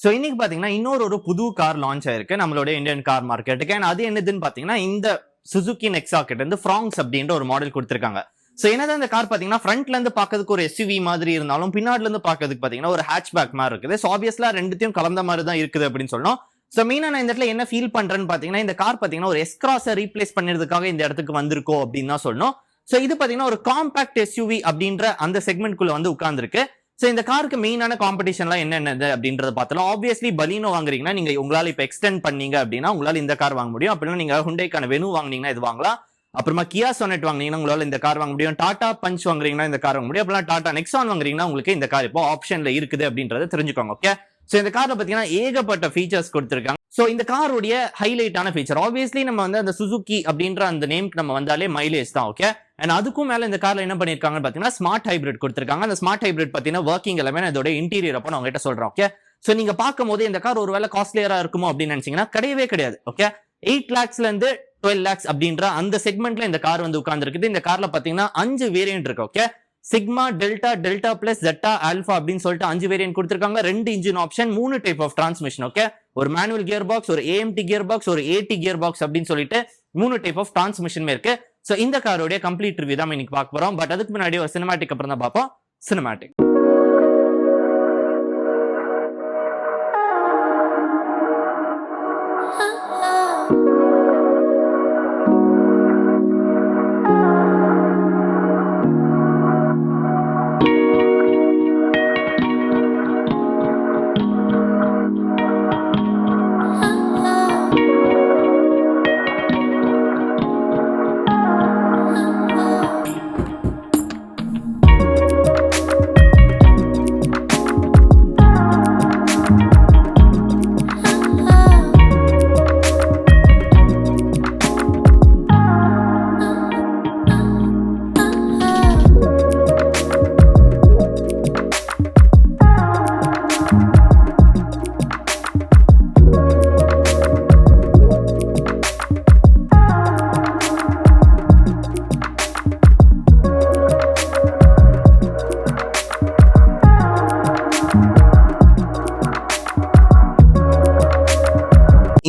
So இன்னைக்கு பாத்தீங்கன்னா இன்னொரு புது கார் லான்ச் ஆயிருக்கு நம்மளோட இந்தியன் கார் மார்க்கெட்டுக்கு. அண்ட் அது என்னதுன்னு பாத்தீங்கன்னா இந்த சுசுகி நெக்ஸா கிட்ட இருந்து ஃப்ராங்ஸ் அப்படின்ற ஒரு மாடல் கொடுத்திருக்காங்க. ஸோ என்னதான் இந்த கார் பாத்தீங்கன்னா ஃப்ரண்ட்ல இருந்து பாக்கிறதுக்கு ஒரு எஸ்யூவி மாதிரி இருந்தாலும் பின்னாடில இருந்து பாக்கிறதுக்கு பாத்தீங்கன்னா ஒரு ஹேட்ச்பேக் மாதிரி இருக்குது. ஸோ ஆப்வியஸ்லா ரெண்டுத்தையும் கலந்த மாதிரி தான் இருக்குது அப்படின்னு சொல்லணும். ஸோ மெயினா நான் இந்த இடத்துல என்ன ஃபீல் பண்றேன்னு பாத்தீங்கன்னா இந்த கார் பாத்தீங்கன்னா ஒரு எஸ்கிராஸை ரீப்ளேஸ் பண்ணிருதுக்காக இந்த இடத்துக்கு வந்திருக்கோ அப்படின்னு தான் சொல்லணும். ஸோ இது பாத்தீங்கன்னா ஒரு காம்பாக்ட் எஸ்யூவி அப்படின்ற அந்த செக்மெண்ட்குள்ள வந்து உட்கார்ந்துருக்கு. சோ இந்த காருக்கு மெயினான காம்படிஷன்லாம் என்னென்னது அப்படின்றத பார்த்தலாம். ஆப்வியஸ்லி பலீனோ வாங்குறீங்கன்னா நீங்க உங்களால இப்ப எக்ஸ்டெண்ட் பண்ணீங்க அப்படின்னா உங்களால இந்த கார் வாங்க முடியும். அப்படின்னா நீங்க ஹுண்டைக்கான வெனு வாங்குனீங்கன்னா இது வாங்கலாம். அப்புறமா கியா சொனெட் வாங்குனீங்கன்னா உங்களால இந்த கார் வாங்க முடியும். டாடா பஞ்ச் வாங்குறீங்கன்னா இந்த கார் வாங்க முடியும். அப்படின்னா டாடா நெக்ஸான் வாங்குறீங்கன்னா உங்களுக்கு இந்த கார் இப்போ ஆப்ஷன்ல இருக்குது அப்படின்றத தெரிஞ்சுக்கோங்க. ஓகே, சோ இந்த கார்ல பாத்தீங்கன்னா ஏகப்பட்ட ஃபீச்சர்ஸ் கொடுத்திருக்காங்க. சோ இந்த காரோடைய ஹைலைட்டான ஃபீச்சர் ஆப்வியஸ்லி நம்ம வந்து அந்த சுசுகி அப்படின்ற அந்த நேம்க்கு நம்ம வந்தாலே மைலேஜ் தான். ஓகே, அண்ட் அதுக்கும் மேல இந்த கார்ல என்ன பண்ணிருக்காங்கன்னு பாத்தீங்கன்னா ஸ்மார்ட் ஹைபிரிட் கொடுத்திருக்காங்க. அந்த ஸ்மார்ட் ஹைபிரிட் பாத்தீங்கன்னா ஒர்க்கிங் எல்லாமே இதோட இன்டீரியர் அப்போ நான் உங்ககிட்ட சொல்றேன். ஓகே, சோ நீங்க பார்க்கும் போது இந்த கார் ஒருவேளை காஸ்ட்லியரா இருக்குமோ அப்படின்னு நினைச்சீங்கன்னா கிடையவே கிடையாது. ஓகே, 8 lakhsல இருந்து 12 lakhs அப்படின்ற அந்த செக்மெண்ட்ல இந்த கார் வந்து உட்கார்ந்துருக்குது. இந்த கார்ல பாத்தீங்கன்னா 5 வேரியன்ட் இருக்கு. Okay, Sigma, Delta, Delta plus, Zeta, Alpha அப்படின்னு சொல்லிட்டு 5 வேரியன்ட் கொடுத்திருக்காங்க. 2 engine option, 3 type of transmission. Okay, ஒரு மேனுவல் கியர் பாக்ஸ், ஒரு ஏஎம்டி கியர் பாக்ஸ், ஒரு ஏடி கியர் பாக்ஸ் அப்படின்னு சொல்லிட்டு 3 டைப் ஆஃப் டிரான்ஸ்மிஷன் இருக்கு. சோ இந்த காரோட கம்ப்ளீட் ரிவ்யூ தான் இன்னைக்கு பார்க்க போறோம். பட் அதுக்கு முன்னாடி ஒரு சினிமாட்டிக் அப்புறம் தான் பார்ப்போம். சினிமாட்டிக்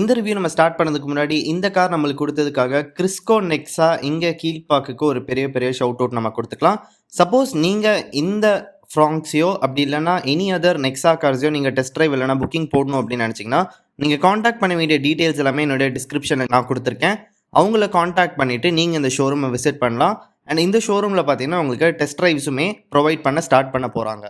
இந்த ரிவ்யூ நம்ம ஸ்டார்ட் பண்ணதுக்கு முன்னாடி இந்த கார் நம்மளுக்கு கொடுத்ததுக்காக கிறிஸ்கோ நெக்ஸா இங்கே கீழ்பாக்குக்கு ஒரு பெரிய ஷவுட் அவுட் நம்ம கொடுத்துக்கலாம். சப்போஸ் நீங்கள் இந்த ஃப்ராங்ஸையோ அப்படி இல்லைனா எனி அதர் நெக்ஸா கார்ஸையோ நீங்கள் டெஸ்ட் ட்ரைவ் இல்லைனா புக்கிங் போடணும் அப்படின்னு நினச்சிங்கன்னா நீங்கள் காண்டாக்ட் பண்ண வேண்டிய டீட்டெயில்ஸ் எல்லாமே என்னுடைய டிஸ்கிரிப்ஷனில் நான் கொடுத்துருக்கேன். அவங்கள காண்டாக்ட் பண்ணிவிட்டு நீங்கள் இந்த ஷோரூமை விசிட் பண்ணலாம். அண்ட் இந்த ஷோரூமில் பார்த்தீங்கன்னா உங்களுக்கு டெஸ்ட் ட்ரைவ்ஸுமே ப்ரொவைட் பண்ண ஸ்டார்ட் பண்ண போகிறாங்க.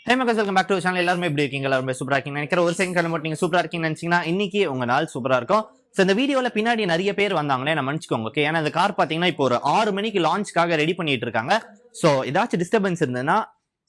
ஹே மக்கள்ஸ், வெல்கம் பேக் டு சேனல். எல்லாருமே எப்படி இருக்கீங்க? எல்லாருமே சூப்பரா இருக்கீங்க நினைக்கிறேன். ஒரு செகண்ட் மட்டும் நீங்க சூப்பரா இருக்கீங்கன்னு நினைச்சீங்கன்னா இன்னைக்கு உங்க நாள் சூப்பரா இருக்கும். ஸோ இந்த வீடியோல பின்னாடி நிறைய பேர் வந்தாங்களே நான் மன்னிச்சுக்கோங்க. ஓகே, ஏன்னா இந்த கார் பாத்தீங்கன்னா இப்போ ஒரு 6 மணிக்கு லான்ச்காக ரெடி பண்ணிட்டு இருக்காங்க. ஸோ ஏதாச்சும் டிஸ்டர்பன்ஸ் இருந்ததுன்னா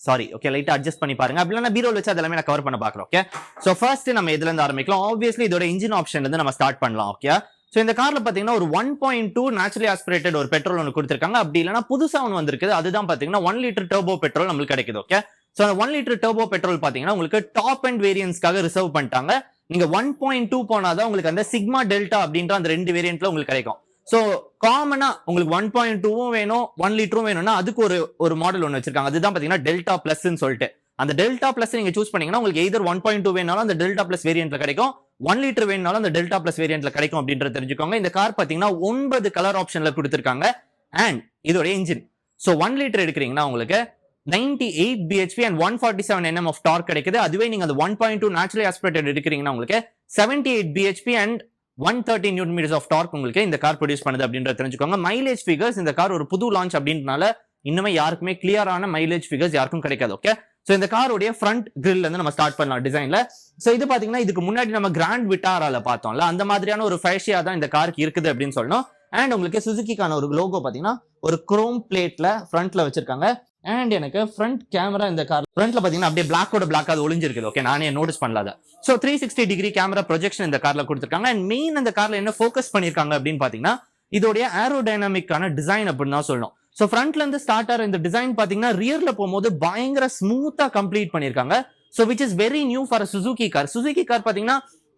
சாரி. ஓகே, லைட்டா அட்ஜஸ்ட் பண்ணி பாருங்க. அப்படின்னா பீரோல் வச்சு அதெல்லாமே நான் கவர் பண்ண பாக்குறோம். ஓகே, ஸோ ஃபர்ஸ்ட் நம்ம இதுல இருந்து ஆரம்பிக்கலாம். ஆப்வியஸ்லி இதோட இன்ஜின் ஆப்ஷன்ல இருந்து நம்ம ஸ்டார்ட் பண்ணலாம். ஓகே, ஸோ இந்த கார்ல பாத்தீங்கன்னா ஒரு 1.2 நேச்சுரலி ஆஸ்பிரேட்டட் ஒரு பெட்ரோல் ஒன்று கொடுத்திருக்காங்க. அப்படி இல்லைன்னா புதுசா ஒன்று வந்திருக்குது. அதுதான் பாத்தீங்கன்னா 1 லிட்டர் டர்போ பெட்ரோல் நம்மளுக்கு கிடைக்குது. Okay, so 1 litre turbo petrol பாத்தீங்கன்னா உங்களுக்கு டாப் அண்ட் வேரியன்ட்ஸ்க்காக ரிசர்வ் பண்ணிட்டாங்க. நீங்க 1.2 போனாதான் உங்களுக்கு அந்த சிக்மா டெல்டா அப்படின்ற அந்த 2 வேரியன்ட்ல உங்களுக்கு கிடைக்கும். சோ காமனா உங்களுக்கு 1.2வும் வேணும் 1 லிட்டரும் வேணும்னா அதுக்கு ஒரு மாடல் ஒன்று வச்சிருக்காங்க. அதுதான் பாத்தீங்கன்னா டெல்டா பிளஸ்ன்னு சொல்லிட்டு. அந்த டெல்டா பிளஸ் நீங்க சூஸ் பண்ணீங்கன்னா உங்களுக்கு எய்தர் 1.2 வேணாலும் அந்த டெல்டா பிளஸ் வேரியன்ட்ல கிடைக்கும், 1 லிட்டர் வேணாலும் அந்த டெல்டா பிளஸ் வேரியன்ட்ல கிடைக்கும் அப்படின்றத தெரிஞ்சுக்கோங்க. இந்த கார் பாத்தீங்கன்னா 9 கலர் ஆப்ஷன்ல கொடுத்திருக்காங்க. அண்ட் இதோட இன்ஜின் சோ 1 லிட்டர் எடுக்கிறீங்கன்னா உங்களுக்கு 98 bhp and 147 nm of torque கிடைக்குது. அதுவே நீங்க அந்த 1.2 naturally aspirated எடுக்கிறீங்கன்னா உங்களுக்கு 78 bhp and 130 Newton meters of torque உங்களுக்கு இந்த கார் ப்ரொடியூஸ் பண்ணுது அப்படின்றத தெரிஞ்சுக்கோங்க. மைலேஜ் ஃபிகர்ஸ் இந்த கார் ஒரு புது லான்ச் அப்படின்றனால இன்னுமே யாருக்குமே கிளியரான மைலேஜ் ஃபிகர்ஸ் யாருக்கும் கிடைக்காது. ஓகே, சோ இந்த காரோடைய ஃப்ரண்ட் கிரில்ல இருந்து நம்ம ஸ்டார்ட் பண்ணலாம் டிசைன்ல. சோ இது பாத்தீங்கன்னா இதுக்கு முன்னாடி நம்ம கிராண்ட் விட்டாரால பார்த்தோம்ல அந்த மாதிரியான ஒரு ஃபேஷியா தான் இந்த காருக்கு இருக்குது அப்படின்னு சொல்லணும். அண்ட் உங்களுக்கு சுசுகிக்கான ஒரு லோகோ பாத்தீங்கன்னா ஒரு குரோம் பிளேட்ல ஃப்ரண்ட்ல வச்சிருக்காங்க. அண்ட் எனக்கு ஃப்ரண்ட் கேமரா இந்த கார் ஃப்ரண்ட்ல பாத்தீங்கன்னா அப்படியே பிளாக்கோட பிளாக் அது ஒளிஞ்சிருக்கு. ஓகே, நானே நோட்டீஸ் பண்ணலாத. சோ 360 டிகிரி கேமரா ப்ரொஜெக்ஷன் இந்த கார்ல கொடுத்திருக்காங்க. அண்ட் மெயின் இந்த கார்ல என்ன ஃபோக்கஸ் பண்ணிருக்காங்க அப்படின்னு பாத்தீங்கன்னா இதோடைய ஏரோடைனமிக்கான டிசைன் அப்படின்னு தான் சொல்லணும். சோ ஃப்ரண்ட்ல இருந்து ஸ்டார்ட் ஆகிற இந்த டிசைன் பாத்தீங்கன்னா ரியர்ல போகும்போது பயங்கர ஸ்மூத்தா கம்ப்ளீட் பண்ணிருக்காங்க. So which is very new for Suzuki car. Suzuki car பாத்தீங்கன்னா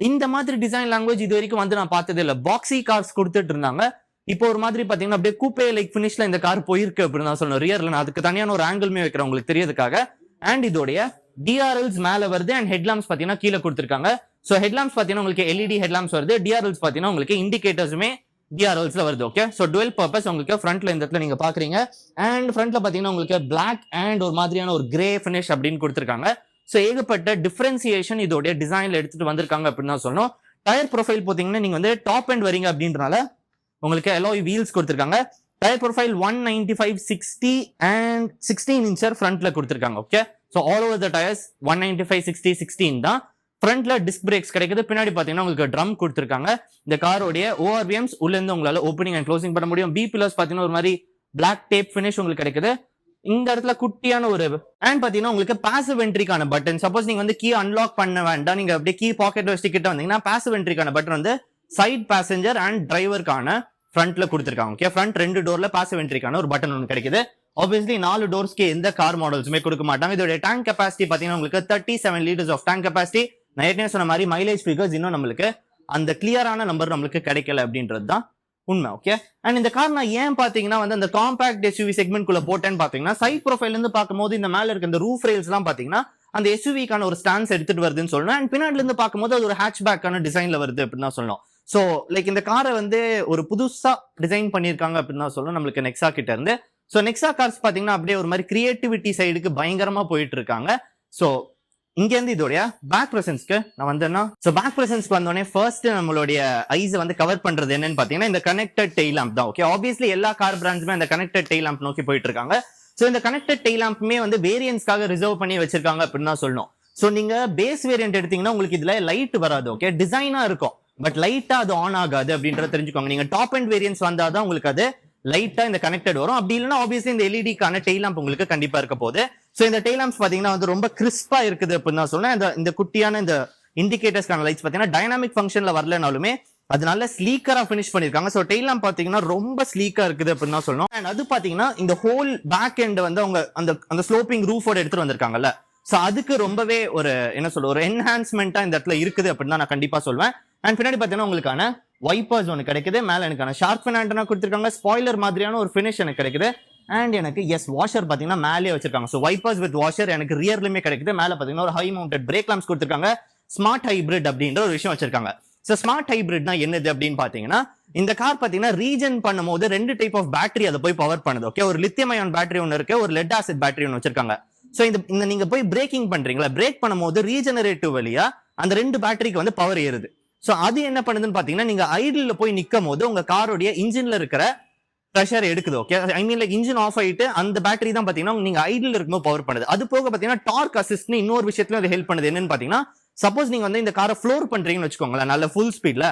இந்த மாதிரி டிசைன் லாங்குவேஜ் இது வரைக்கும் வந்து நான் பார்த்ததே இல்லை. பாக்ஸி கார்ஸ் கொடுத்துட்டு இருந்தாங்க. இப்போ ஒரு மாதிரி பாத்தீங்கன்னா அப்படியே கூப்பே லைக் பினிஷ்ல இந்த கார் போயிருக்கு அப்படின்னு தான் சொல்லணும். ரியர்ல நான் அதுக்கு தனியான ஒரு ஆங்கிள்மே வைக்கிறேன் உங்களுக்கு தெரியறதுக்காக. அண்ட் இதோடைய டிஆர்எல்ஸ் மேல வருது அண்ட் ஹெட்லாம்ப்ஸ் பாத்தீங்கன்னா கீழே கொடுத்துருக்காங்க. ஸோ ஹெட்லாம்ப்ஸ் பாத்தீங்கன்னா உங்களுக்கு எல்இடி ஹெட்லாம்ப்ஸ் வருது, டிஆர்எல்ஸ் பாத்தீங்கன்னா உங்களுக்கு இண்டிகேட்டர்ஸுமே டிஆர்எல்ஸ்ல வருது. ஓகே, ஸோ டுவெல் பர்பஸ் உங்களுக்கு ஃப்ரண்ட்ல இந்த இடத்துல நீங்க பாக்குறீங்க. அண்ட் ஃப்ரண்ட்ல பாத்தீங்கன்னா உங்களுக்கு பிளாக் அண்ட் ஒரு மாதிரியான ஒரு கிரே ஃபினிஷ் அப்படின்னு கொடுத்துருக்காங்க. ஸோ ஏகப்பட்ட டிஃபரன்சியேஷன் இதோடைய டிசைன்ல எடுத்துட்டு வந்திருக்காங்க அப்படின்னு தான் சொல்லணும். டயர் ப்ரொஃபைல் பாத்தீங்கன்னா நீங்க வந்து டாப் அண்ட் வரீங்க அப்படின்றனால உங்களுக்கு அலாய் வீல்ஸ் கொடுத்துருக்காங்க. டயர் ப்ரொஃபைல் 195/60 அண்ட் 16 இன்ச்சர் ஃப்ரண்ட்ல கொடுத்துருக்காங்க. Okay, so all over the tyres 195/60 தான். ஃப்ரண்ட்ல டிஸ்க் பிரேக்ஸ் கிடைக்குது. பின்னாடி பாத்தீங்கன்னா உங்களுக்கு ட்ரம் கொடுத்துருக்காங்க. இந்த காரோடைய ORVMs உள்ள இருந்து உங்களால ஓப்பனிங் அண்ட் க்ளோசிங் பண்ண முடியும். பி பில்லர்ஸ் பாத்தீங்கன்னா ஒரு மாதிரி பிளாக் டேப் ஃபினிஷ் உங்களுக்கு கிடைக்குது. இந்த இடத்துல குட்டியான ஒரு அண்ட் பாத்தீங்கன்னா உங்களுக்கு பாசிவ் என்ட்ரிக்கான பட்டன். சப்போஸ் நீங்க வந்து கீ அன்லாக் பண்ண வேண்டாம், நீங்க அப்படியே கீ பாக்கெட்ல வச்சு கிட்ட வந்தீங்கன்னா பாசிவ் என்ட்ரிக்கான பட்டன் வந்து சைட் பேசஞ்சர் அண்ட் டிரைவருக்கான ஃப்ரண்ட்ல கொடுத்துருக்காங்க. ஓகே, ஃப்ரண்ட் 2 டோர்ல பாசிவ் என்ட்ரிக்கான ஒரு பட்டன் ஒன்று கிடைக்குது. ஆப்வியஸ்லி 4 டோர்ஸ்க்கு எந்த கார் மாடல்ஸுமே கொடுக்க மாட்டாங்க. இதோட டேங்க் கெபாசிட்டி பாத்தீங்கன்னா உங்களுக்கு 37 liters ஆஃப் டேங்க் கெபாசிட்டி. நான் ஏற்கனவே சொன்ன மாதிரி மைலேஜ் ஃபிகர்ஸ் இன்னும் நம்மளுக்கு அந்த கிளியரான நம்பர் நம்மளுக்கு கிடைக்கல அப்படின்றது தான் உண்மை. ஓகே, அண்ட் இந்த கார் நான் ஏன் பாத்தீங்கன்னா வந்து அந்த காம்பாக்ட் எஸ்யூவி செக்மெண்ட் குள்ள போட்டேன்னு பாத்தீங்கன்னா சைட் ப்ரொஃபைல் இருந்து பார்க்கும்போது இந்த மேல இருக்க இந்த ரூஃப் ரெயில்ஸ் எல்லாம் பாத்தீங்கன்னா அந்த எஸ்யூவிக்கான ஒரு ஸ்டான்ஸ் எடுத்துட்டு வருதுன்னு சொல்லணும். அண்ட் பின்னாடில இருந்து பார்க்கும்போது அது ஒரு ஹேட்ச்பேக்கான டிசைன்ல வருது அப்படின்னு தான் சொல்லணும். ஸோ லைக் இந்த காரை வந்து ஒரு புதுசா டிசைன் பண்ணியிருக்காங்க அப்படின்னு தான் சொல்லணும் நம்மளுக்கு நெக்ஸா கிட்ட இருந்து. ஸோ நெக்ஸா கார்ஸ் பாத்தீங்கன்னா அப்படியே ஒரு மாதிரி கிரியேட்டிவிட்டி சைடுக்கு பயங்கரமா போயிட்டு இருக்காங்க. ஸோ இங்க இருந்து இதோடைய பேக் பிரசன்ஸ்க்கு நான் வந்தேன்னா, ஸோ பேக் பிரசன்ஸ்க்கு வந்தோடனே ஃபர்ஸ்ட் நம்மளுடைய ஐஸை வந்து கவர் பண்றது என்னன்னு பாத்தீங்கன்னா இந்த கனெக்டட் டெய்ல் லாம்ப் தான். ஓகே, ஆப்வியஸ்லி எல்லா கார் பிராண்ட்ஸுமே அந்த கனெக்டட் டெய்ல் லாம்ப் நோக்கி போயிட்டு இருக்காங்க. ஸோ இந்த கனெக்டட் டெய்ல் லாம்ப்மே வந்து வேரியன்ஸ்க்காக ரிசர்வ் பண்ணி வச்சிருக்காங்க அப்படின்னு தான் சொல்லணும். ஸோ நீங்க பேஸ் வேரியன்ட் எடுத்தீங்கன்னா உங்களுக்கு இதுல லைட் வராது. ஓகே, டிசைனா இருக்கும், பட் லைட்டா அது ஆன் ஆகாது அப்படின்றத தெரிஞ்சுக்கோங்க. நீங்க டாப் அண்ட் வேரியன்ஸ் வந்தாதான் உங்களுக்கு அது லைட்டா இந்த கனெக்டட் வரும். அப்படி இல்லைன்னா ஆப்வியஸ்லி இந்த எல்இடிக்கான டெய்ல் லாம்ப் உங்களுக்கு கண்டிப்பா இருக்க போகுது. சோ இந்த டெய்ல் லாம்ப்ஸ் பாத்தீங்கன்னா வந்து ரொம்ப கிறிஸ்பா இருக்குது அப்படின்னு தான் சொல்றேன். இந்த குட்டியான இந்த இண்டிகேட்டர்ஸ்க்கான லைட்ஸ் பாத்தீங்கன்னா டைனாமிக் ஃபங்க்ஷன்ல வரலனாலுமே அதனால ஸ்லீக்கரா ஃபினிஷ் பண்ணிருக்காங்க. சோ டெய்ல் லாம்ப் பாத்தீங்கன்னா ரொம்ப ஸ்லீக்கா இருக்குது அப்படின்னு தான் சொல்லணும். அண்ட் அது பாத்தீங்கன்னா இந்த ஹோல் பேக் எண்ட் வந்து அவங்க அந்த ஸ்லோப்பிங் ரூஃபோட எடுத்துட்டு வந்திருக்காங்கல்ல, சோ அதுக்கு ரொம்பவே ஒரு என்ன சொல்ற ஒரு என்ஹான்ஸ்மெண்டா இந்த இடத்துல இருக்குது அப்படின்னு தான் நான் கண்டிப்பா சொல்வேன். அண்ட் பின்னாடி பாத்தீங்கன்னா உங்களுக்கான வைப்பர்ஸ் ஒன்று கிடைக்குது. மேல எனக்கான ஷார்ப் ஆண்டனா கொடுத்துருக்காங்க. ஸ்பாய்லர் மாதிரியான ஒரு ஃபினிஷ் எனக்கு கிடைக்குது. அண்ட் எனக்கு வாஷர் பாத்தீங்கன்னா மேலே வச்சிருக்காங்க. ஸோ வைப்பர்ஸ் வித் வாஷர் எனக்கு ரியர்லயுமே கிடைக்குது. மேல பாத்தீங்கன்னா ஒரு ஹை மவுண்டட் பிரேக் லாம்ப்ஸ் கொடுத்துருக்காங்க. ஸ்மார்ட் ஹைபிரிட் அப்படின்ற ஒரு விஷயம் வச்சிருக்காங்க. ஸோ ஸ்மார்ட் ஹைபிரிட்னா என்னது அப்படின்னு பாத்தீங்கன்னா இந்த கார் பாத்தீங்கன்னா ரீஜன் பண்ணும்போது 2 டைப் ஆஃப் பேட்டரி அதை போய் பவர் பண்ணுது. ஓகே, ஒரு லித்தியம் அயான் பேட்டரி ஒன்று இருக்கு, ஒரு லெட் ஆசிட் பேட்டரி ஒன்று வச்சிருக்காங்க. ஸோ இந்த நீங்க போய் பிரேக்கிங் பண்றீங்களா, பிரேக் பண்ணும்போது ரீஜெனரேட்டிவ் வழியா அந்த 2 பேட்டரிக்கு வந்து பவர் ஏறுது. சோ அது என்ன பண்ணுதுன்னு பாத்தீங்கன்னா நீங்க ஐடில் போய் நிக்கும் போது உங்க காரோடைய இன்ஜின்ல இருக்கிற ப்ரெஷர் எடுக்குது. ஓகே, ஐ மீன் லைக் இன்ஜின் ஆஃப் ஆயிட்டு அந்த பேட்டரி தான் பாத்தீங்கன்னா நீங்க ஐடில் இருக்கும்போது பவர் பண்ணுது. அது போக பாத்தீங்கன்னா டார்க் அசிஸ்ட்னு இன்னொரு விஷயத்துல அது ஹெல்ப் பண்ணுது. என்னன்னு பாத்தீங்கன்னா சப்போஸ் நீங்க வந்து இந்த காரை ஃப்ளோர் பண்றீங்கன்னு வச்சுக்கோங்களேன், நல்ல ஃபுல் ஸ்பீட்ல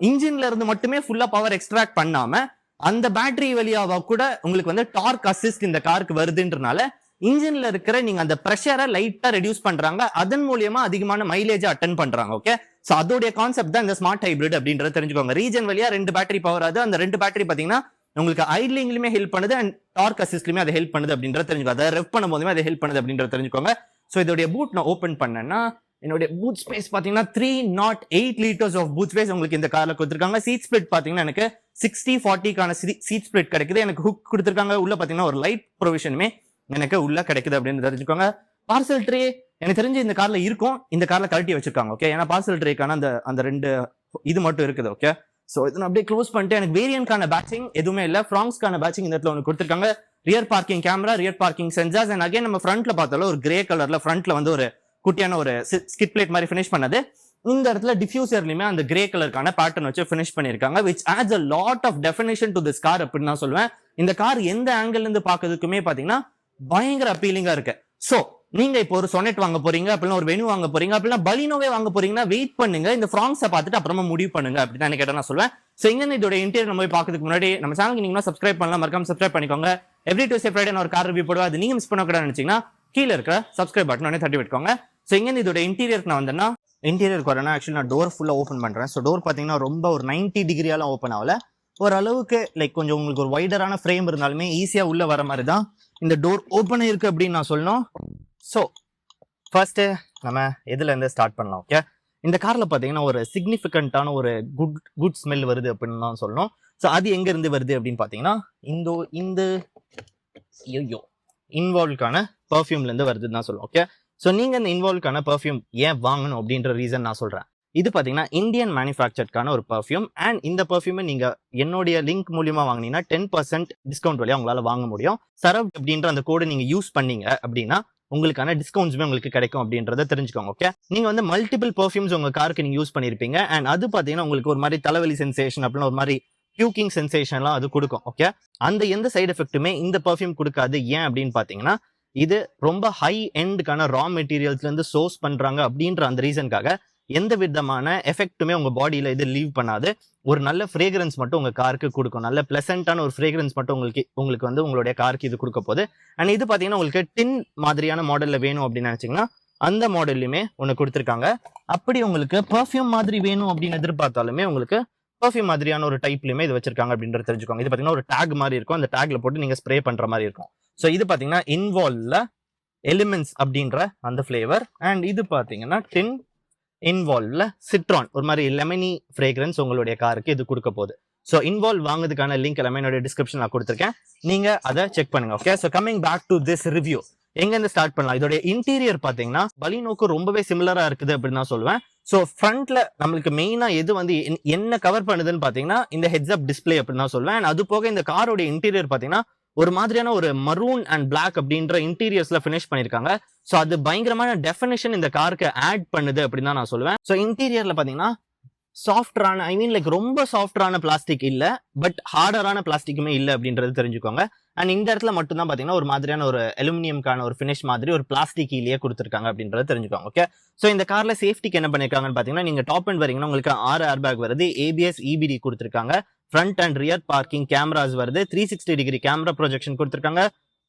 இன்ஜின்ல இருந்து மட்டுமே ஃபுல்லா பவர் எக்ஸ்ட்ராக்ட் பண்ணாம அந்த பேட்டரி வழியாவா கூட உங்களுக்கு வந்து டார்க் அசிஸ்ட் இந்த காருக்கு வருதுன்றனால இன்ஜின்ல இருக்கிற நீங்க அந்த பிரஷரை லைட்டா ரெடியூஸ் பண்றாங்க. அதன் மூலியமா அதிகமான மைலேஜ் அட்டன் பண்றாங்க. ஓகே, சோ அதோடைய கான்செப்ட் தான் இந்த ஸ்மார்ட் ஹைபிரிட் அப்படின்றத தெரிஞ்சுக்கோங்க. ரீஜன் வழியா 2 பேட்டரி பவர் ஆகுது. அந்த 2 பேட்டரி பாத்தீங்கன்னா உங்களுக்கு ஐட்லிங்லயுமே ஹெல்ப் பண்ணுது அண்ட் டார்க் அசிஸ்ட்லயுமே அதை ஹெல்ப் பண்ணுது அப்படின்றத தெரிஞ்சுக்கோங்க. அதை ரெவ் பண்ணும்போதுமே அதை ஹெல்ப் பண்ணுது அப்படின்றத தெரிஞ்சுக்கோங்க. சோ இதோடைய பூட் நான் ஓபன் பண்ணேன்னா என்னுடைய பூட் ஸ்பேஸ் பாத்தீங்கன்னா 308 liters ஆஃப் பூட் ஸ்பேஸ் உங்களுக்கு இந்த கார்ல கொடுத்துருக்காங்க. சீட் ஸ்பிளிட் பாத்தீங்கன்னா எனக்கு 60-40க்கான சீட் ஸ்பிளிட் கிடைக்குது. எனக்கு ஹுக் கொடுத்துருக்காங்க. உள்ள பாத்தீங்கன்னா ஒரு லைட் ப்ரொவிஷனுமே எனக்கு உள்ள கிடைக்குது அப்படின்னு தெரிஞ்சுக்கோங்க. பார்சல் ட்ரே எனக்கு தெரிஞ்சு இந்த கார்ல இருக்கும், இந்த கார்ல கழட்டி வச்சிருக்காங்க. ஓகே, ஏன்னா பார்சல் ட்ரேக்கான அந்த 2 இது மட்டும் இருக்குது. ஓகே, சோ இதை அப்படியே க்ளோஸ் பண்ணிட்டு எனக்கு வேரியன்ட்கான பேட்சிங் எதுவுமே இல்ல. ஃப்ராங்ஸ்க்கான பேட்சிங் இந்த இடத்துல ஒன்று கொடுத்துருக்காங்க. Rear parking camera, rear parking sensors and again நம்ம ஃப்ரண்ட்ல பார்த்தாலும் ஒரு கிரே கலர்ல ஃப்ரண்ட்ல வந்து ஒரு குட்டியான ஒரு ஸ்கிட் பிளேட் மாதிரி ஃபினிஷ் பண்ணது. இந்த இடத்துல டிஃப்யூசர்லயுமே அந்த கிரே கலருக்கான பேட்டர்ன் வச்சு ஃபினிஷ் பண்ணிருக்காங்க, which adds a lot of definition to this car அப்படின்னு நான் சொல்லுவேன். இந்த கார் எந்த ஆங்கிள் இருந்து பாக்குறதுக்குமே பாத்தீங்கன்னா பயங்கர அப்பீலிங்கா இருக்கு. சோ நீங்க இப்போ ஒரு சொனெட் வாங்க போறீங்க, அப்படின்னா ஒரு வெனு வாங்க போறீங்க, அப்படின்னா பலினோவே வாங்க போறீங்கன்னா வெயிட் பண்ணுங்க, இந்த ஃப்ராங்ஸை பார்த்துட்டு அப்புறமா முடிவு பண்ணுங்க அப்படின்னு கேட்டா நான் சொல்லுவேன். சோ இங்க இதோட இன்டீரியர் நம்ம போய் பாக்கிறதுக்கு முன்னாடி நம்ம சேனலுக்கு நீங்க சப்ஸ்கிரைப் பண்ணலாம், மறக்காம சப்ஸ்கிரைப் பண்ணிக்கோங்க. எவ்ரி Tuesday Friday நான் ஒரு கார் ரிவ்யூ போடுவேன், அது நீங்க மிஸ் பண்ணக்கூடாதுன்னு நினைச்சீங்கன்னா கீழே இருக்கிற சப்ஸ்கிரைப் பட்டன் உடனே தட்டி விட்டுக்கோங்க. சோ இங்க இதோட இன்டீரியருக்கு நான் வந்தேன்னா இன்டீரியருக்கு வரேன்னா ஆக்சுவலி நான் டோர் ஃபுல்லா ஓப்பன் பண்றேன். ஸோ டோர் பாத்தீங்கன்னா ரொம்ப ஒரு 90 டிகிரியாலாம் ஓப்பன் ஆகல, ஓரளவுக்கு லைக் கொஞ்சம் உங்களுக்கு ஒரு வைடரான ஃப்ரேம் இருந்தாலுமே ஈஸியா உள்ள வர மாதிரி தான் இந்த டோர் ஓப்பன் இருக்கு அப்படின்னு நான் சொல்லணும். ஸோ ஃபர்ஸ்ட் நம்ம எதுல இருந்து ஸ்டார்ட் பண்ணலாம். ஓகே, இந்த கார்ல பாத்தீங்கன்னா ஒரு சிக்னிஃபிகண்டான ஒரு குட் ஸ்மெல் வருது அப்படின்னு தான் சொல்லணும். ஸோ அது எங்க இருந்து வருது அப்படின்னு பாத்தீங்கன்னா இந்த இன்வால்வ்கான பர்ஃபியூம்ல இருந்து வருதுன்னு தான் சொல்லுவோம். ஓகே, ஸோ நீங்க இந்த இன்வால்வ்க்கான பர்ஃப்யூம் ஏன் வாங்கணும் அப்படின்ற ரீசன் நான் சொல்றேன். இது பாத்தீங்கன்னா இந்தியன் மேனுஃபேக்சர்க்கான ஒரு பர்ஃப்யூம். அண்ட் இந்த பர்ஃப்யூமை நீங்க என்னுடைய லிங்க் மூலியமா வாங்கினீங்கன்னா 10% டிஸ்கவுண்ட் வழியா உங்களால வாங்க முடியும். சரவ் அப்படின்ற அந்த கோடு நீங்க யூஸ் பண்ணீங்க அப்படின்னா உங்களுக்கான டிஸ்கவுண்ட்ஸுமே உங்களுக்கு கிடைக்கும் அப்படின்றத தெரிஞ்சுக்கோங்க. ஓகே, நீங்க வந்து மல்டிபிள் பர்ஃப்யூம்ஸ் உங்க காருக்கு நீங்க யூஸ் பண்ணிருப்பீங்க. அண்ட் அது பாத்தீங்கன்னா உங்களுக்கு ஒரு மாதிரி தலைவலி சென்சேஷன் அப்படின்னு ஒரு மாதிரி பியூக்கிங் சென்சேஷன்லாம் அது கொடுக்கும். ஓகே, அந்த எந்த சைடு எஃபெக்ட்டுமே இந்த பர்ஃப்யூம் கொடுக்காது. ஏன் அப்படின்னு பாத்தீங்கன்னா இது ரொம்ப ஹை எண்டுக்கான ரா மெட்டீரியல்ஸ்ல இருந்து சோர்ஸ் பண்றாங்க அப்படின்ற அந்த ரீசனுக்காக எந்த விதமான எஃபெக்ட்டுமே உங்க பாடியில இது லீவ் பண்ணாது. ஒரு நல்ல ஃப்ரேக்ரன்ஸ் மட்டும் உங்க காருக்கு கொடுக்கும். நல்ல பிளசண்டான ஒரு ஃப்ரேக்ரன்ஸ் மட்டும் உங்களுக்கு வந்து உங்களுடைய காருக்கு இது கொடுக்க போகுது. அண்ட் இது பாத்தீங்கன்னா உங்களுக்கு டின் மாதிரியான மாடல்ல வேணும் அப்படின்னு நினைச்சீங்கன்னா அந்த மாடல்லையுமே ஒன்று கொடுத்துருக்காங்க. அப்படி உங்களுக்கு பர்ஃப்யூம் மாதிரி வேணும் அப்படின்னு எதிர்பார்த்தாலுமே உங்களுக்கு பர்ஃப்யூம் மாதிரியான ஒரு டைப்லயுமே இது வச்சிருக்காங்க அப்படின்றது தெரிஞ்சுக்கோங்க. இது பாத்தீங்கன்னா ஒரு டேக் மாதிரி இருக்கும். அந்த டேக்ல போட்டு நீங்க ஸ்ப்ரே பண்ற மாதிரி இருக்கும். ஸோ இது பாத்தீங்கன்னா இன்வால்வ்ல எலிமெண்ட்ஸ் அப்படின்ற அந்த ஃபிளேவர். அண்ட் இது பாத்தீங்கன்னா டின் இன்வால்வ்ல சிட்ரான் ஒரு மாதிரி லெமனி ஃப்ரேக்ரன்ஸ் உங்களுடைய காருக்கு இது கொடுக்க போகுது. ஸோ இன்வால்வ் வாங்குறதுக்கான லிங்க் எல்லாமே என்னோட டிஸ்கிரிப்ஷன் நான் கொடுத்துருக்கேன். நீங்க அதை செக் பண்ணுங்க. Okay, so coming back to this review, எங்க இருந்து ஸ்டார்ட் பண்ணலாம்? இதோட இன்டீரியர் பாத்தீங்கன்னா பலினோக்கு ரொம்பவே சிமிலரா இருக்குது அப்படின்னு நான் சொல்லுவேன். ஸோ ஃப்ரண்ட்ல நம்மளுக்கு மெயினா எது வந்து என்ன கவர் பண்ணுதுன்னு பாத்தீங்கன்னா இந்த ஹெட்ஸ் அப் டிஸ்பிளே அப்படின்னு தான் சொல்லுவேன். அது போக இந்த காரோட இன்டீரியர் பாத்தீங்கன்னா ஒரு மாதிரியான ஒரு மரூன் அண்ட் பிளாக் அப்படின்ற இன்டீரியர்ஸ்ல ஃபினிஷ் பண்ணிருக்காங்க. ஸோ அது பயங்கரமான டெஃபினேஷன் இந்த காருக்கு ஆட் பண்ணுது அப்படின்னு தான் நான் சொல்லுவேன். ஸோ இன்டீரியர்ல பாத்தீங்கன்னா சாஃப்டரான லைக் ரொம்ப சாஃப்டரான பிளாஸ்டிக் இல்ல, பட் ஹார்டரான பிளாஸ்டிக்குமே இல்ல அப்படின்றது தெரிஞ்சுக்கோங்க. அண்ட் இந்த இடத்துல மட்டும் தான் பாத்தீங்கன்னா ஒரு மாதிரியான ஒரு அலுமினியம்கான ஒரு ஃபினிஷ் மாதிரி ஒரு பிளாஸ்டிக் இல்லையே கொடுத்துருக்காங்க அப்படின்றத தெரிஞ்சுக்கோங்க. ஓகே, ஸோ இந்த கார்ல சேஃப்டிக்கு என்ன பண்ணிருக்காங்கன்னு பாத்தீங்கன்னா நீங்க டாப் அண்ட் வரீங்கன்னா உங்களுக்கு 6 ஏர் பேக் வருது, ஏபிஎஸ் இபிடி கொடுத்துருக்காங்க, front and rear parking cameras வருது, 360 டிகிரி கேமரா ப்ரொஜெக்ஷன் கொடுத்துருக்காங்க,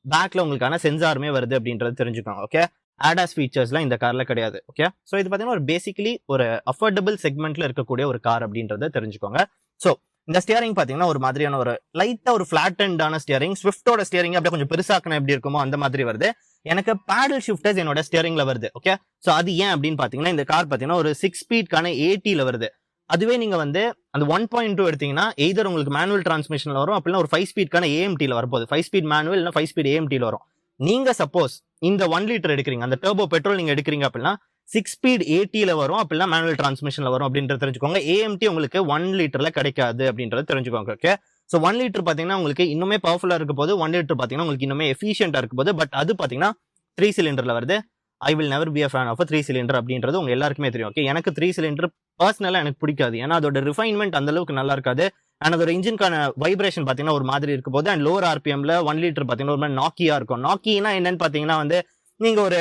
பேக்ல உங்களுக்கான சென்சாருமே வருது அப்படின்றது தெரிஞ்சுக்கோங்க. ஓகே, ADAS ஃபீச்சர்ஸ்லாம் இந்த கார்ல கிடையாது. ஓகே, ஸோ இது பாத்தீங்கன்னா ஒரு பேசிக்கலி ஒரு அஃபோர்டபுள் செக்மெண்ட்ல இருக்கக்கூடிய ஒரு கார் அப்படின்றத தெரிஞ்சுக்கோங்க. ஸோ இந்த ஸ்டியரிங் பாத்தீங்கன்னா ஒரு மாதிரியான ஒரு லைட்டா ஒரு ஃபிளாட் அண்டான ஸ்டியரிங். ஸ்விஃப்டோட ஸ்டியரிங் அப்படியே கொஞ்சம் பெருசாக்கணும் எப்படி இருக்குமோ அந்த மாதிரி வருது. எனக்கு பேடல் ஷிஃப்டர்ஸ் என்னோட ஸ்டியரிங்ல வருது. ஓகே, ஸோ அது ஏன் அப்படின்னு பாத்தீங்கன்னா இந்த கார் பாத்தீங்கன்னா ஒரு 6 ஸ்பீட்கான 80ல வருது. அதுவே நீங்க வந்து அந்த 1.2 எடுத்தீங்கன்னா எய்தர் உங்களுக்கு மேனுவல் டிரான்ஸ்மிஷன்ல வரும், அப்படின்னா ஒரு 5 ஸ்பீட்கான ஏஎம்டில வரப்போகுது. 5 ஸ்பீட் மேனுவல் இல்ல 5 ஸ்பீட் ஏஎம்டில வரும். நீங்க சப்போஸ் இந்த 1 லிட்டர் எடுக்கிறீங்க, அந்த டர்போ பெட்ரோல் நீங்க எடுக்கிறீங்க அப்படின்னா 6 ஸ்பீட் 80ல வரும், அப்படின்னா மேனுவல் டிரான்ஸ்மிஷன்ல வரும் அப்படின்றது தெரிஞ்சுக்கோங்க. ஏஎம்டி உங்களுக்கு 1 லிட்டர்ல கிடைக்காது அப்படின்றது தெரிஞ்சுக்கோங்க. ஓகே, ஸோ 1 லிட்டர் பாத்தீங்கன்னா உங்களுக்கு இன்னுமே பவர்ஃபுல்லா இருக்க போது, 1 லிட்டர் பாத்தீங்கன்னா உங்களுக்கு இன்னுமே எஃபிஷியன்டா இருக்க போது. பட் அது பாத்தீங்கன்னா 3 சிலிண்டர்ல வருது. I will never be a fan of 3 cylinder அப்படின்றது உங்க எல்லாருக்குமே தெரியும். ஓகே, எனக்கு 3 சிலிண்டர் பர்சனலா எனக்கு பிடிக்காது. ஏன்னா அதோட ரிஃபைன்மெண்ட் அந்த அளவுக்கு நல்லா இருக்காது. அண்ட் அதோட இன்ஜின்கான வைப்ரேஷன் பாத்தீங்கன்னா ஒரு மாதிரி இருக்க போது. அண்ட் லோவர் ஆர்பிஎம்ல 1 லிட்டர் பாத்தீங்கன்னா ஒரு மாதிரி நாக்கியா இருக்கும். நாக்கினா என்னன்னு பாத்தீங்கன்னா வந்து நீங்க ஒரு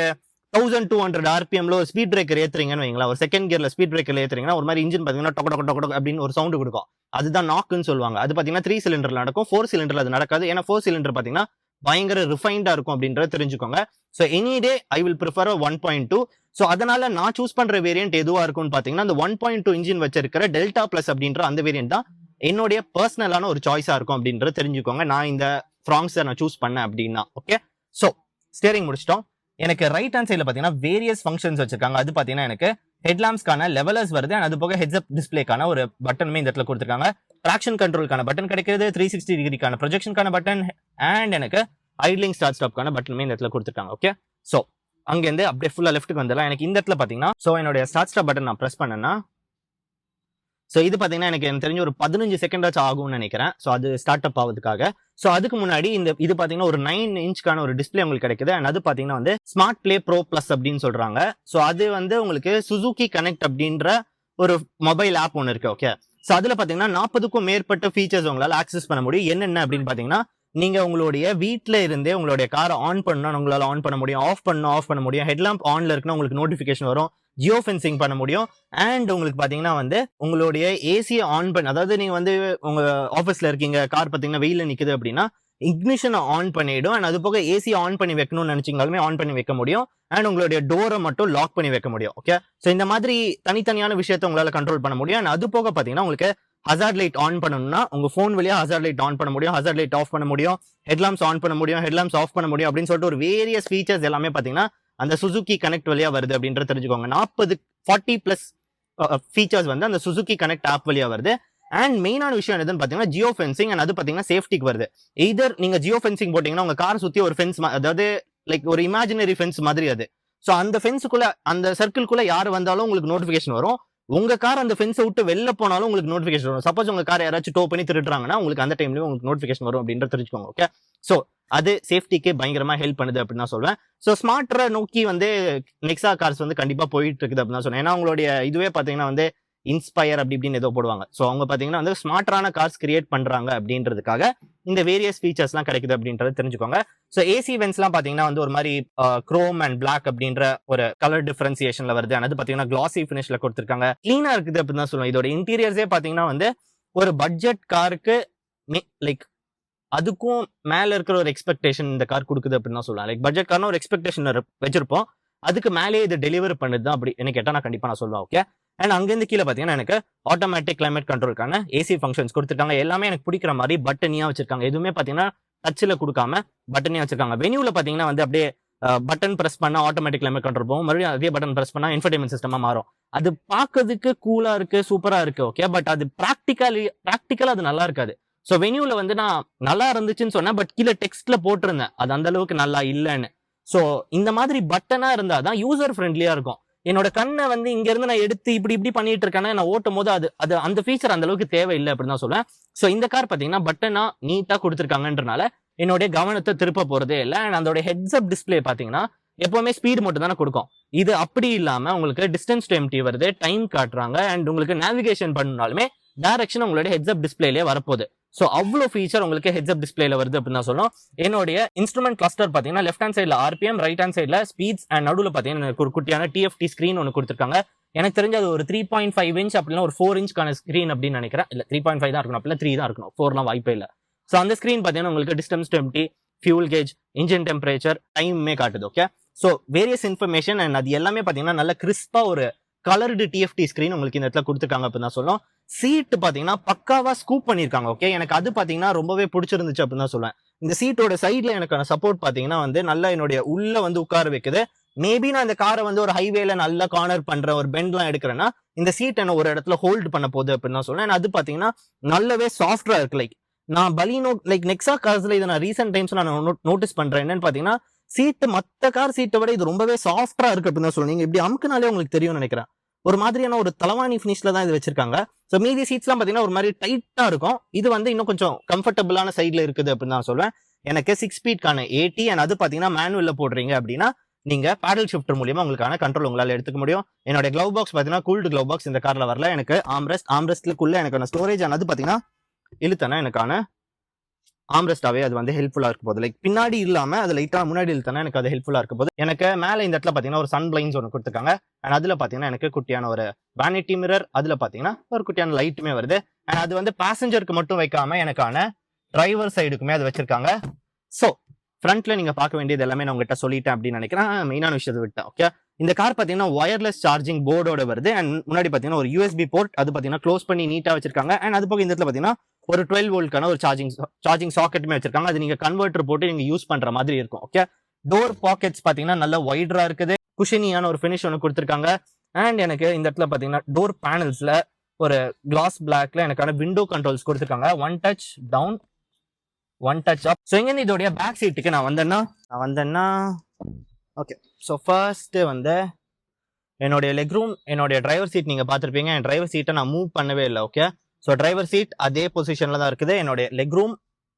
1200 ஆர்பிஎம்ல ஒரு ஸ்பீட் பிரேக்கர் ஏத்துறீங்கன்னு வைங்களா, ஒரு செகண்ட் கியர்ல ஸ்பீட் பிரேக்கர் ஏத்துறீங்கன்னா ஒரு மாதிரி இன்ஜின் பாத்தீங்கன்னா டொக்க டொக்க டொக்க அப்படின்னு ஒரு சவுண்ட் கொடுக்கும். அதுதான் நாக்குன்னு சொல்லுவாங்க. அது பாத்தீங்கன்னா 3 சிலிண்டர்ல நடக்கும். 4 சிலிண்டர்ல அது நடக்காது. ஏன்னா 4 சிலிண்டர் பாத்தீங்கன்னா பயங்கர ரிஃபைண்டா இருக்கும் அப்படின்றத தெரிஞ்சுக்கோங்க. So any day I will prefer 1.2. So அதனால நான் சூஸ் பண்ற வேரியன்ட் எதுவா இருக்கும்னு பாத்தீங்கன்னா அந்த 1.2 இன்ஜின் வச்சிருக்கிற டெல்டா பிளஸ் அப்படின்ற அந்த வேரியன்ட் தான் என்னுடைய பர்சனலான ஒரு சாய்ஸா இருக்கும் அப்படின்றத தெரிஞ்சுக்கோங்க. நான் இந்த ஃப்ராங்ஸை நான் சூஸ் பண்ணேன் அப்படின்னா. ஓகே, ஸோ ஸ்டியரிங் முடிச்சிட்டோம். எனக்கு ரைட் ஹேண்ட் சைட்ல பாத்தீங்கன்னா வேரியஸ் ஃபங்க்ஷன்ஸ் வச்சிருக்காங்க. அது பாத்தீங்கன்னா எனக்கு ஹெட்லாம்ப்ஸ்க்கான லெவலர்ஸ் வருது. அண்ட் அது போக ஹெட்ஸ் அப் டிஸ்பிளேக்கான ஒரு பட்டனுமே இந்த இடத்துல கொடுத்துருக்காங்க. ட்ராக்ஷன் கண்ட்ரோலுக்கான பட்டன் கிடைக்கிறது, 360 டிகிரிக்கான ப்ரொஜெக்ஷனுக்கான பட்டன், அண்ட் எனக்கு ஐட்லிங் ஸ்டார்ட் ஸ்டாப்க்கான பட்டனுமே இந்த இடத்துல கொடுத்துருக்காங்க. ஓகே, ஸோ அங்கேருந்து அப்படியே ஃபுல்லா லெஃப்ட்டுக்கு வந்துடலாம். எனக்கு இந்த இடத்துல பாத்தீங்கன்னா ஸோ என்னுடைய ஸ்டார்ட் ஸ்டாப் பட்டன் நான் ப்ரெஸ் பண்ணேன்னா ஸோ இது பாத்தீங்கன்னா எனக்கு தெரிஞ்ச ஒரு 15 செகண்ட் ஆச்சு ஆகும்னு நினைக்கிறேன். ஸோ அது ஸ்டார்ட் அப் ஆகுதுக்காக. ஸோ அதுக்கு முன்னாடி இது பாத்தீங்கன்னா ஒரு 9 இன்ச்க்கான ஒரு டிஸ்பிளே உங்களுக்கு கிடைக்குது. அண்ட் அது பாத்தீங்கன்னா வந்து ஸ்மார்ட் பிளே ப்ரோ பிளஸ் அப்படின்னு சொல்றாங்க. ஸோ அது வந்து உங்களுக்கு சுசுகி கனெக்ட் அப்படின்ற ஒரு மொபைல் ஆப் ஒன்று இருக்கு. ஓகே, ஸோ அதுல பாத்தீங்கன்னா 40க்கும் மேற்பட்ட ஃபீச்சர்ஸ் உங்களால ஆக்சஸ் பண்ண முடியும். என்னென்ன அப்படின்னு பாத்தீங்கன்னா நீங்க உங்களுடைய வீட்ல இருந்தே உங்களுடைய காரை ஆன் பண்ணா உங்களால ஆன் பண்ண முடியும், ஆஃப் பண்ண முடியும். ஹெட்லாம்ப் ஆன்ல இருக்குன்னா உங்களுக்கு நோட்டிபிகேஷன் வரும். ஜியோ ஃபென்சிங் பண்ண முடியும். அண்ட் உங்களுக்கு பாத்தீங்கன்னா வந்து உங்களுடைய ஏசியை ஆன் பண்ண, அதாவது நீங்க வந்து உங்க ஆஃபீஸ்ல இருக்கீங்க, கார் பாத்தீங்கன்னா வெயில நிக்குது அப்படின்னா இக்னிஷனை ஆன் பண்ணிடும். அண்ட் அது போக ஏசி ஆன் பண்ணி வைக்கணும்னு நினைச்சீங்களுமே ஆன் பண்ணி வைக்க முடியும். அண்ட் உங்களுடைய டோரை மட்டும் லாக் பண்ணி வைக்க முடியும். ஓகே, ஸோ இந்த மாதிரி தனித்தனியான விஷயத்த உங்களால கண்ட்ரோல் பண்ண முடியும். அண்ட் அது போக பாத்தீங்கன்னா உங்களுக்கு ஹசார்ட் லைட் ஆன் பண்ணணும்னா உங்க போன் வழியா ஹசார்ட் லைட் ஆன் பண்ண முடியும், ஹசார்ட் லைட் ஆஃப் பண்ண முடியும், ஹெட்லாம்ப்ஸ் ஆன் பண்ண முடியும், ஹெட்லாம்ப்ஸ் ஆஃப் பண்ண முடியும் அப்படின்னு சொல்லிட்டு ஒரு வேரியஸ் ஃபீச்சர்ஸ் எல்லாமே பாத்தீங்கன்னா அந்த சுசுகி கனெக்ட் வழியா வருது அப்படின்றது தெரிஞ்சுக்கோங்க. 40+ ஃபீச்சர்ஸ் வந்து அந்த சுசுகி கனெக்ட் ஆப் வழியா வருது. அண்ட் மெயினான விஷயம் எதுன்னு பாத்தீங்கன்னா ஜியோ ஃபென்சிங். அண்ட் அது பாத்தீங்கன்னா சேஃப்டிக்கு வருது. எய்தர் நீங்க ஜியோ ஃபென்சிங் போட்டீங்கன்னா உங்க கார் சுத்தி ஒரு ஃபென்ஸ், அதாவது லைக் ஒரு இமேஜினரி ஃபென்ஸ் மாதிரி அது. ஸோ அந்த ஃபென்ஸுக்குள்ள அந்த சர்க்கிள்குள்ள யார் வந்தாலும் உங்களுக்கு நோட்டிஃபிகேஷன் வரும். உங்க கார் அந்த ஃபென்ஸை விட்டு வெளில போனாலும் உங்களுக்கு நோட்டிஃபிகேஷன் வரும். சப்போஸ் உங்க கார் யாராச்சும் டோ பண்ணி திருடுறாங்கன்னா உங்களுக்கு அந்த டைம்லயும் உங்களுக்கு நோட்டிஃபிகேஷன் வரும் அப்படின்றத தெரிஞ்சுக்கோங்க. ஓகே, ஸோ அது சேஃப்டிக்கு பயங்கரமா ஹெல்ப் பண்ணுது அப்படின்னு தான் சொல்வேன். ஸோ ஸ்மார்ட்டரை நோக்கி வந்து நெக்ஸா கார்ஸ் வந்து கண்டிப்பா போயிட்டு இருக்குது அப்படின்னு தான் சொல்லுவேன். ஏன்னா அவங்களுடைய இதுவே பாத்தீங்கன்னா வந்து இன்ஸ்பயர் அப்படி இப்படின்னு ஏதோ போடுவாங்க. ஸோ அவங்க பாத்தீங்கன்னா வந்து ஸ்மார்ட்டரான கார்ஸ் கிரியேட் பண்றாங்க அப்படின்றதுக்காக இந்த வேரியஸ் ஃபீச்சர்ஸ்லாம் கிடைக்குது அப்படின்றத தெரிஞ்சுக்கோங்க. ஸோ ஏசி வென்ஸ்லாம் பாத்தீங்கன்னா வந்து ஒரு மாதிரி குரோம் அண்ட் பிளாக் அப்படின்ற ஒரு கலர் டிஃபரன்சியேஷன்ல வருது. அது பாத்தீங்கன்னா கிளாசி ஃபினிஷ்ல கொடுத்துருக்காங்க. கிளீனா இருக்குது அப்படின்னு தான் சொல்லுவேன். இதோட இன்டீரியர்ஸே பாத்தீங்கன்னா வந்து ஒரு பட்ஜெட் காருக்கு லைக் அதுக்கும் மேல இருக்கிற ஒரு எக்ஸ்பெக்டேஷன் இந்த கார் கொடுக்குது அப்படின்னு தான் சொல்லலாம். லைக் பட்ஜெட் கார்னா ஒரு எக்ஸ்பெக்டேஷன் வச்சிருப்போம், அதுக்கு மேலே இது டெலிவர் பண்ணுது தான் அப்படி என்ன கேட்டா நான் கண்டிப்பா நான் சொல்லுவேன். ஓகே, அண்ட் அங்கிருந்து கீழே பாத்தீங்கன்னா எனக்கு ஆட்டோமேட்டிக் கிளைமேட் கண்ட்ரோலுக்கான ஏசி ஃபங்க்ஷன்ஸ் கொடுத்துருக்காங்க. எல்லாமே எனக்கு பிடிக்கிற மாதிரி பட்டனியா வச்சிருக்காங்க. எதுவுமே பாத்தீங்கன்னா டச்சில் கொடுக்காம பட்டனியா வச்சிருக்காங்க. வெனியூல பாத்தீங்கன்னா வந்து அப்படியே பட்டன் பிரஸ் பண்ணா ஆட்டோமேட்டிக் கிளைமேட் கண்ட்ரோல் போகும், மறுபடியும் அதே பட்டன் பிரஸ் பண்ணா இன்ஃபர்டைன்மெண்ட் சிஸ்டமா மாறும். அது பார்க்கிறதுக்கு கூலா இருக்கு, சூப்பரா இருக்கு. ஓகே, பட் அது ப்ராக்டிக்கலா அது நல்லா இருக்காது. ஸோ வெனியூல வந்து நான் நல்லா இருந்துச்சுன்னு சொன்னேன், பட் கீழே டெக்ஸ்ட்ல போட்டிருந்தேன் அது அந்த அளவுக்கு நல்லா இல்லைன்னு. ஸோ இந்த மாதிரி பட்டனா இருந்தா தான் யூசர் ஃப்ரெண்ட்லியா இருக்கும். என்னோட கண்ணை வந்து இங்க இருந்து நான் எடுத்து இப்படி பண்ணிட்டு இருக்கேன்னா நான் ஓட்டும் போது அது அந்த ஃபீச்சர் அந்த அளவுக்கு தேவையில்லை அப்படின்னு தான் சொல்லுவேன். ஸோ இந்த கார் பாத்தீங்கன்னா பட்டனா நீட்டா கொடுத்துருக்காங்கன்றனால என்னுடைய கவனத்தை திருப்ப போறதே இல்லை. அண்ட் அதோட ஹெட்ஸ்அப் டிஸ்பிளே பாத்தீங்கன்னா எப்பவுமே ஸ்பீடு மட்டும் தானே கொடுக்கும். இது அப்படி இல்லாம உங்களுக்கு டிஸ்டன்ஸ் டு எம்டி வருது, டைம் காட்டுறாங்க, அண்ட் உங்களுக்கு நேவிகேஷன் பண்ணாலுமே டைரக்ஷன் உங்களுடைய ஹெட்ஸ்அப் டிஸ்பிளேலயே வரப்போகுது. ஸோ அவ்வளோ ஃபீச்சர் உங்களுக்கு ஹெட்ஸ்அப் டிஸ்பிளேல வருது அப்படின்னு தான் சொல்லணும். என்னுடைய இன்ஸ்ட்ருமெண்ட் கிளஸ்டர் பாத்தீங்கன்னா லெஃப்ட் ஹேண்ட் சைட்ல ஆர்பிஎம், ரைட் ஹேண்ட் சைட்ல ஸ்பீட்ஸ், அண்ட் நடுவில் பாத்தீங்கன்னா ஒரு குட்டியான டிஎஃப்டி ஸ்கிரீன் ஒன்று கொடுத்துருக்காங்க. எனக்கு தெரிஞ்ச அது ஒரு 3.5 இன்ச் அப்படின்னா ஒரு 4 இன்ச்கான ஸ்கிரீன் அப்படின்னு நினைக்கிறேன். இல்ல 3.5 தான் இருக்கணும், அப்படின்னா 3 தான் இருக்கணும், 4லாம் வாய்ப்பே இல்லை. ஸோ அந்த ஸ்கிரீன் பாத்தீங்கன்னா உங்களுக்கு distance to empty, fuel gauge, engine temperature, டைமே காட்டுது. Okay, so various information and அது எல்லாமே பாத்தீங்கன்னா நல்ல கிறிஸ்பா ஒரு கலர்டு டிஎஃப்டி ஸ்கிரீன் உங்களுக்கு இந்த இடத்துல கொடுத்துருக்காங்க அப்படின்னு தான் சொல்லணும். சீட் பாத்தீங்கன்னா பக்காவா ஸ்கூப் பண்ணிருக்காங்க. ஓகே, எனக்கு அது பாத்தீங்கன்னா ரொம்பவே பிடிச்சிருந்துச்சு அப்படின்னு தான் சொல்லுவேன். இந்த சீட்டோட சைட்ல எனக்கான சப்போர்ட் பாத்தீங்கன்னா வந்து நல்லா என்னுடைய உள்ள வந்து உட்கார வைக்குது. மேபி நான் இந்த காரை வந்து ஒரு ஹைவேல நல்லா கார்னர் பண்ற ஒரு பெண்ட்லாம் எடுக்கிறேன்னா இந்த சீட் என்ன ஒரு இடத்துல ஹோல்டு பண்ண போகுது அப்படின்னு தான் சொல்லுவேன். அது பாத்தீங்கன்னா நல்லாவே சாஃப்டா இருக்கு. லைக் நான் பலினோ லைக் நெக்ஸா கார்ஸ்ல இதை நான் ரீசென்ட் டைம்ஸ் நான் நோட்டீஸ் பண்றேன். என்னன்னு பாத்தீங்கன்னா சீட்டு மத்த கார் சீட்டை விட இது ரொம்பவே சாஃப்டா இருக்கு அப்படின்னு தான் சொல்லுவேன். நீங்க இப்படி அமுக்குனாலே உங்களுக்கு தெரியும்னு நினைக்கிறேன். ஒரு மாதிரியான ஒரு தலவாணி ஃபினிஷ்ல தான் இது வச்சிருக்காங்க. ஸோ மீதி சீட்ஸ்லாம் பாத்தீங்கன்னா ஒரு மாதிரி டைட்டா இருக்கும். இது வந்து இன்னும் கொஞ்சம் கம்ஃபர்டபுளான சைட்ல இருக்குது அப்படின்னு தான் சொல்வேன். எனக்கு 6 ஸ்பீட்கான 80 அண்ட் அது பாத்தீங்கன்னா மேனுவல்ல போடுறீங்க அப்படின்னா நீங்க பேடல் ஷிஃப்டர் மூலியமா உங்களுக்கான கண்ட்ரோல் உங்களால எடுத்துக்க முடியும். என்னோட கிளவ் பாக்ஸ் பாத்தீங்கன்னா கூல்டு கிளவ் பாக்ஸ் இந்த கார்ல வரல. எனக்கு ஆம்ரெஸ்ட்க்குள்ள எனக்கான ஸ்டோரேஜ் ஆனது பாத்தீங்கன்னா இழுத்தனா எனக்கான ஆம்ரெஸ்டாவே அது வந்து ஹெல்ப்ஃபுல்லா இருக்க போகுது. லைக் பின்னாடி இல்லாம அது லைட்டா முன்னாடி இழுத்தனா எனக்கு அது ஹெல்ப்ஃபுல்லா இருக்க போகுது. எனக்கு மேல இந்த இடத்துல பாத்தீங்கன்னா ஒரு சன் பிளைன்ஸ் ஒன்று கொடுத்துருக்காங்க. அண்ட் அதுல பாத்தீங்கன்னா எனக்கு குட்டியான ஒரு வேனிட்டி மிரர், அதுல பாத்தீங்கன்னா ஒரு குட்டியான லைட்டுமே வருது. அண்ட் அது வந்து பேசஞ்சருக்கு மட்டும் வைக்காம எனக்கான டிரைவர் சைடுக்குமே அது வச்சிருக்காங்க. ஸோ ஃப்ரண்ட்ல நீங்க பார்க்க வேண்டியது எல்லாமே நான் உங்ககிட்ட சொல்லிட்டேன் அப்படின்னு நினைக்கிறேன். மெயினான விஷயத்தை விட்டேன். ஓகே, இந்த கார் பாத்தீங்கன்னா ஒயர்லெஸ் சார்ஜிங் போர்டோட வருது. அண்ட் முன்னாடி பாத்தீங்கன்னா ஒரு யூஎஸ்பி போர்ட் அது பாத்தீங்கன்னா க்ளோஸ் பண்ணி நீட்டா வச்சிருக்காங்க. அண்ட் அது போக இந்த இடத்துல பாத்தீங்கன்னா ஒரு 12 வோல்ட்கான ஒரு சார்ஜிங் சாக்கெட்டுமே வச்சிருக்காங்க. அது நீங்க கன்வெர்டர் போட்டு நீங்க யூஸ் பண்ற மாதிரி இருக்கும். ஓகே, டோர் பாக்கெட்ஸ் பாத்தீங்கன்னா நல்ல வைடரா இருக்குது. குஷனியான ஒரு ஃபினிஷ் ஒன்று கொடுத்துருக்காங்க. அண்ட் எனக்கு இந்த இடத்துல பாத்தீங்கன்னா டோர் பேனல்ஸ்ல ஒரு கிளாஸ் பிளாக்ல எனக்கான விண்டோ கண்ட்ரோல்ஸ் கொடுத்துருக்காங்க. 1 touch down, 1 touch up. So இங்க இதோடைய பேக் சீட்டுக்கு நான் வந்தேன்னா ஓகே, ஸோ ஃபர்ஸ்ட் வந்து என்னுடைய லெக் ரூம், என்னுடைய டிரைவர் சீட் நீங்க பார்த்துருப்பீங்க. என் டிரைவர் சீட்டை நான் மூவ் பண்ணவே இல்லை. ஓகே, ஸோ டிரைவர் சீட் அதே பொசிஷன்ல தான் இருக்குது. என்னுடைய லெக் ரூம்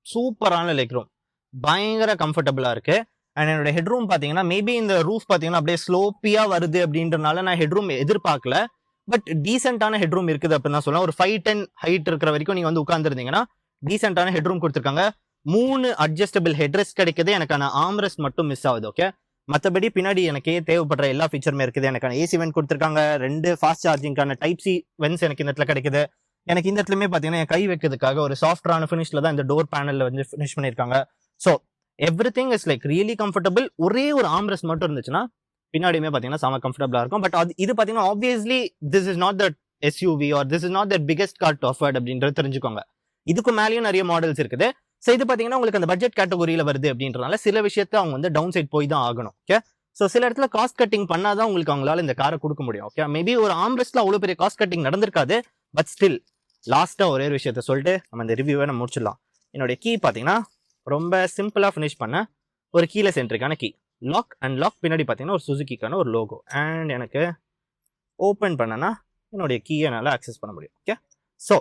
சூப்பரான லெக் ரூம், பயங்கர கம்ஃபர்டபுளா இருக்கு. அண்ட் என்னோட ஹெட் ரூம் பாத்தீங்கன்னா மேபி இந்த ரூஃப் பாத்தீங்கன்னா அப்படியே ஸ்லோப்பியா வருது அப்படின்றனால நான் ஹெட் ரூம் எதிர்பார்க்கல. பட் டீசென்டான ஹெட் ரூம் இருக்குது அப்படின்னு தான் சொல்லலாம். ஒரு 5'10" ஹைட் இருக்கிற வரைக்கும் நீங்க வந்து உட்கார்ந்துருந்தீங்கன்னா டீசென்டான ஹெட் ரூம் கொடுத்துருக்காங்க. 3 அட்ஜஸ்டபிள் ஹெட்ரெஸ்ட் கிடைக்குது. எனக்கான ஆம்ரெஸ்ட் மட்டும் மிஸ் ஆகுது. ஓகே, மற்றபடி பின்னாடி எனக்கு தேவைப்படுற எல்லா ஃபீச்சருமே இருக்குது. எனக்கான ஏசி வென்ட் கொடுத்துருக்காங்க. 2 ஃபாஸ்ட் சார்ஜிங்கான டைப் சி வென்ஸ் எனக்கு இந்த இடத்துல கிடைக்குது. எனக்கு இந்த இடத்துலயுமே பாத்தீங்கன்னா என் கை வைக்கிறதுக்காக ஒரு சாஃப்டான ஃபினிஷ்ல தான் இந்த டோர் பேனல்ல வந்து ஃபினிஷ் பண்ணிருக்காங்க. So everything is like really comfortable. ஒரே ஒரு ஆம்ரெஸ்ட் மட்டும் இருந்துச்சுன்னா பின்னாடியுமே பாத்தீங்கன்னா செம கம்ஃபர்டபுளா இருக்கும். பட் இது பாத்தீங்கன்னா obviously this is not that SUV or this is not that biggest car to afford அப்படின்றது தெரிஞ்சுக்கோங்க. இதுக்கு மேலேயும் நிறைய மாடல்ஸ் இருக்குது. ஸோ இது பாத்தீங்கன்னா உங்களுக்கு அந்த பட்ஜெட் கேட்டகரியில வருது அப்படின்றனால சில விஷயத்த அவங்க வந்து டவுன் சைட் போய் தான் ஆகணும். ஓகே, ஸோ சில இடத்துல காஸ்ட் கட்டிங் பண்ணாதான் உங்களுக்கு அவங்களால இந்த காரை கொடுக்க முடியும். ஓகே, மேபி ஒரு ஆம்ரெஸ்ட்ல அவ்வளவு பெரிய காஸ்ட் கட்டிங் நடந்திருக்காது. பட் ஸ்டில் லாஸ்டா ஒரே ஒரு விஷயத்த சொல்லிட்டு நம்ம இந்த ரிவ்யூவை நம்ம முடிச்சிடலாம். என்னுடைய கீ பாத்தீங்கன்னா ரொம்ப சிம்பிளா ஃபினிஷ் பண்ண ஒரு கீழே சென்ட்ரிக்கான கீ. லாக் அண்ட் லாக் பின்னாடி பார்த்தீங்கன்னா ஒரு சுசுக்கிக்கான ஒரு லோகோ. அண்ட் எனக்கு ஓப்பன் பண்ணனா என்னுடைய கீயை என்னால் ஆக்சஸ் பண்ண முடியும். ஓகே, ஸோ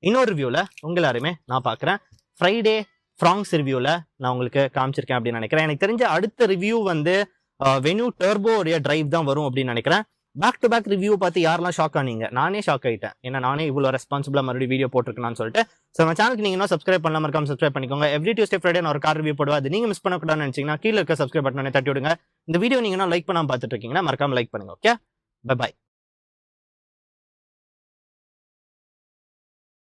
இன்னொரு ரிவ்யூவில் உங்கள் எல்லாருமே நான் பார்க்குறேன். ஃப்ரைடே ஃப்ராங்ஸ் ரிவ்யூவில் நான் உங்களுக்கு காமிச்சிருக்கேன் அப்படின்னு நினைக்கிறேன். எனக்கு தெரிஞ்ச அடுத்த ரிவ்யூ வந்து வெனு டர்போ உடைய டிரைவ் தான் வரும் அப்படின்னு நினைக்கிறேன். பேக் டு பேக் ரிவ்யூ பார்த்து யாரெல்லாம் ஷாக் ஆனீங்க? நானே ஷாக் ஆகிட்டேன். ஏன்னா நானே இவ்வளோ ரெஸ்பான்சிபிளாக மறுபடியும் வீடியோ போட்டிருக்கேன்னு சொல்லிட்டு. ஸோ நம்ம சேனலுக்கு நீங்கள் இன்னும் சப்ஸ்கிரைப் பண்ணலாம், மறக்காம சப்ஸ்கிரைப் பண்ணிக்கோங்க. எவ்ரி டியூஸ்டே ஃப்ரைடே நான் ஒரு கார் ரிவ்யூ போடுவேன். அது நீங்கள் மிஸ் பண்ணக்கூடாதுன்னு நினச்சிங்கன்னா கீழே இருக்க சப்ஸ்கிரைப் பட்டனை தட்டி விடுங்க. இந்த வீடியோ நீங்கள் லைக் பண்ணாமல் பார்த்துட்டு இருக்கீங்கன்னா மறக்காம லைக் பண்ணுங்க. Okay, bye bye.